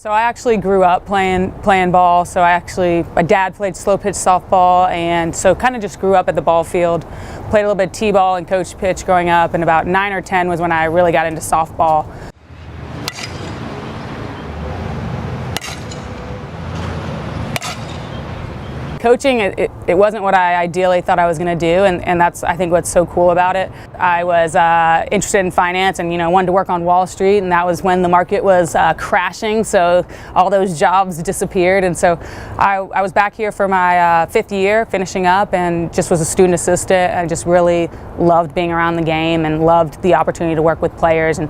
So I actually grew up playing ball. So my dad played slow pitch softball, and so kind of just grew up at the ball field. Played a little bit of t-ball and coached pitch growing up, and about 9 or 10 was when I really got into softball. Coaching, it wasn't what I ideally thought I was going to do, and that's, I think, what's so cool about it. I was interested in finance and, wanted to work on Wall Street, and that was when the market was crashing, so all those jobs disappeared. And so I was back here for my 5th year, finishing up, and just was a student assistant. I just really loved being around the game and loved the opportunity to work with players, and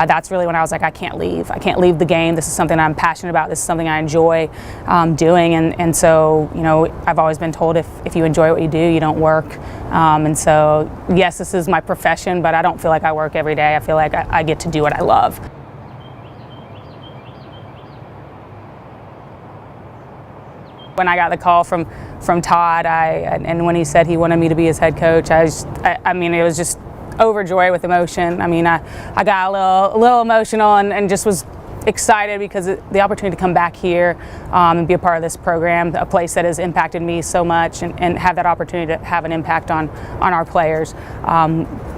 that's really when I was like, I can't leave the game. This is something I'm passionate about. This is something I enjoy doing, and so, I've always been told if you enjoy what you do, you don't work. And so, yes, this is my profession, but I don't feel like I work every day. I feel like I get to do what I love. When I got the call from Todd, and when he said he wanted me to be his head coach, I mean, it was just overjoyed with emotion. I mean, I got a little emotional and just was excited because the opportunity to come back here and be a part of this program, a place that has impacted me so much, and have that opportunity to have an impact on our players,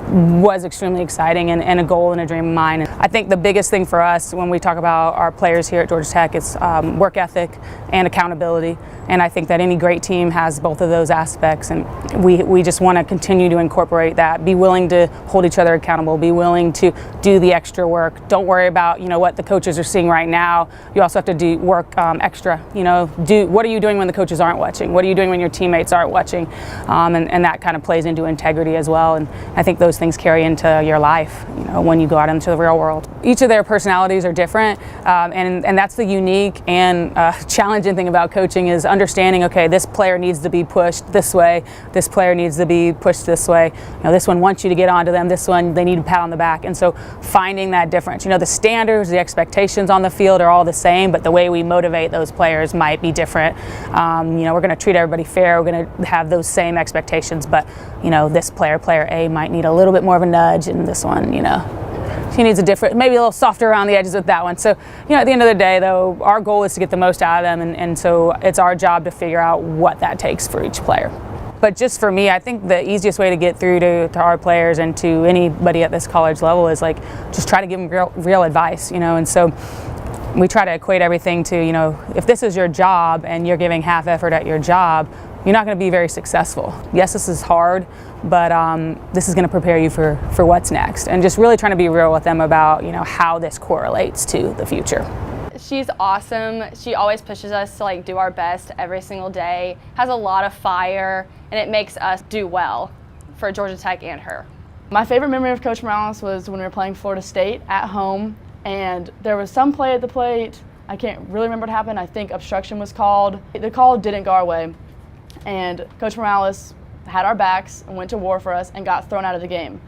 was extremely exciting and a goal and a dream of mine. And I think the biggest thing for us when we talk about our players here at Georgia Tech is work ethic and accountability. And I think that any great team has both of those aspects, and we just want to continue to incorporate that. Be willing to hold each other accountable, be willing to do the extra work. Don't worry about what the coaches are seeing right now. You also have to do work extra. What are you doing when the coaches aren't watching? What are you doing when your teammates aren't watching? And that kind of plays into integrity as well. And I think those things carry into your life, when you go out into the real world. Each of their personalities are different, and that's the unique and challenging thing about coaching is understanding, okay, this player needs to be pushed this way, this player needs to be pushed this way. This one wants you to get onto them, this one they need a pat on the back. And so finding that difference. The standards, the expectations on the field are all the same, but the way we motivate those players might be different. We're going to treat everybody fair, we're going to have those same expectations, but this player A might need a little bit more of a nudge, and this one, she needs a different, maybe a little softer around the edges with that one. So, at the end of the day, though, our goal is to get the most out of them, and so it's our job to figure out what that takes for each player. But just for me, I think the easiest way to get through to our players and to anybody at this college level is just try to give them real advice, and so we try to equate everything to, if this is your job and you're giving half effort at your job, you're not going to be very successful. Yes, this is hard, but this is going to prepare you for what's next. And just really trying to be real with them about, how this correlates to the future. She's awesome. She always pushes us to do our best every single day, has a lot of fire, and it makes us do well for Georgia Tech and her. My favorite memory of Coach Morales was when we were playing Florida State at home, and there was some play at the plate. I can't really remember what happened. I think obstruction was called. The call didn't go our way, and Coach Morales had our backs and went to war for us and got thrown out of the game.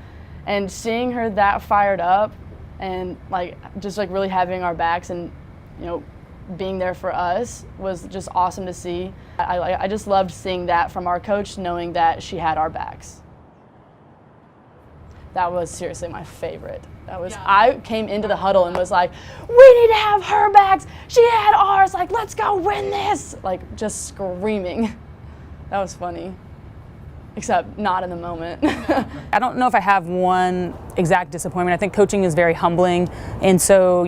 And seeing her that fired up and just really having our backs and being there for us was just awesome to see. I just loved seeing that from our coach, knowing that she had our backs. That was seriously my favorite. I came into the huddle and was like, we need to have her backs. She had ours. Let's go win this. Just screaming. That was funny, except not in the moment. I don't know if I have one exact disappointment. I think coaching is very humbling, and so,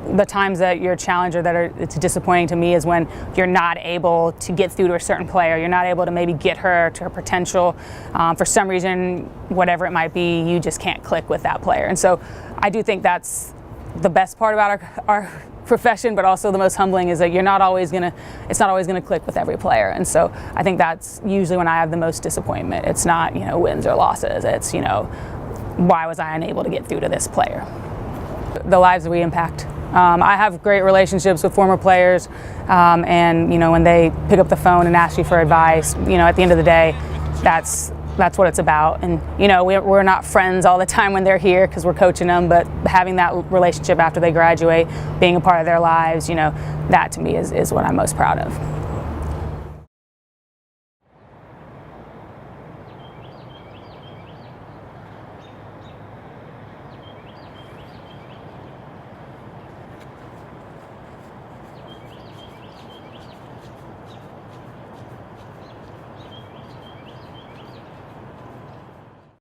the times that you're challenged or it's disappointing to me is when you're not able to get through to a certain player. You're not able to maybe get her to her potential. For some reason, whatever it might be, you just can't click with that player. And so I do think that's the best part about our profession, but also the most humbling is that it's not always gonna click with every player. And so I think that's usually when I have the most disappointment. It's not, wins or losses. It's, why was I unable to get through to this player? The lives that we impact. I have great relationships with former players, and when they pick up the phone and ask you for advice, at the end of the day, that's what it's about. And we're not friends all the time when they're here because we're coaching them, but having that relationship after they graduate, being a part of their lives, that to me is what I'm most proud of.